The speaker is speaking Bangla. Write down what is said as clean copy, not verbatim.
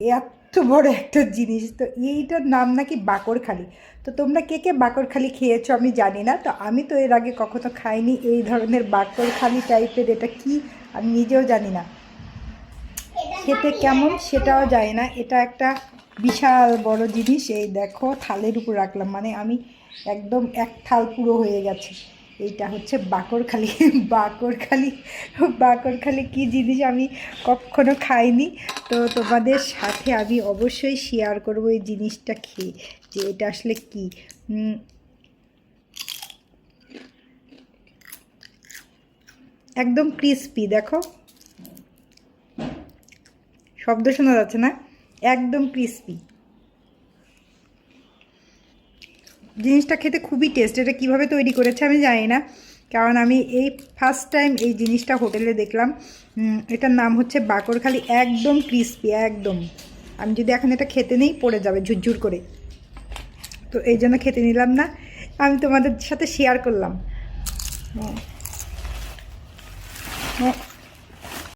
এত বড় একটা জিনিস, তো এইটার নাম নাকি বাকরখালি। তো তোমরা কে কে বাকরখালি খেয়েছো আমি জানি না, তো আমি তো এর আগে কখনো খাইনি এই ধরনের বাকরখালি টাইপের। এটা কি আমি নিজেও জানি না, খেতে কেমন সেটাও জানি না। এটা একটা বিশাল বড় জিনিস। এই দেখো থালের উপর রাখলাম, মানে আমি একদম এক থাল পুরো হয়ে গেছে। এইটা হচ্ছে বাকরখালি। বাকরখালি, বাকরখালি কি জিনিস আমি কখনো খাইনি। তো তোমাদের সাথে আমি অবশ্যই শেয়ার করবো এই জিনিসটা খেয়ে, যে এটা আসলে কি। একদম ক্রিস্পি, দেখো শব্দ শোনা যাচ্ছে না, একদম ক্রিস্পি। জিনিসটা খেতে খুবই টেস্ট। এটা কীভাবে তৈরি করেছে আমি জানি না, কারণ আমি এই ফার্স্ট টাইম এই জিনিসটা হোটেলে দেখলাম। এটার নাম হচ্ছে বাকরখালি, একদম ক্রিস্পি একদম। আমি যদি এখন এটা খেতে নেই পড়ে যাবে ঝুরঝুর করে, তো এই জন্য খেতে নিলাম না। আমি তোমাদের সাথে শেয়ার করলাম। হ্যাঁ।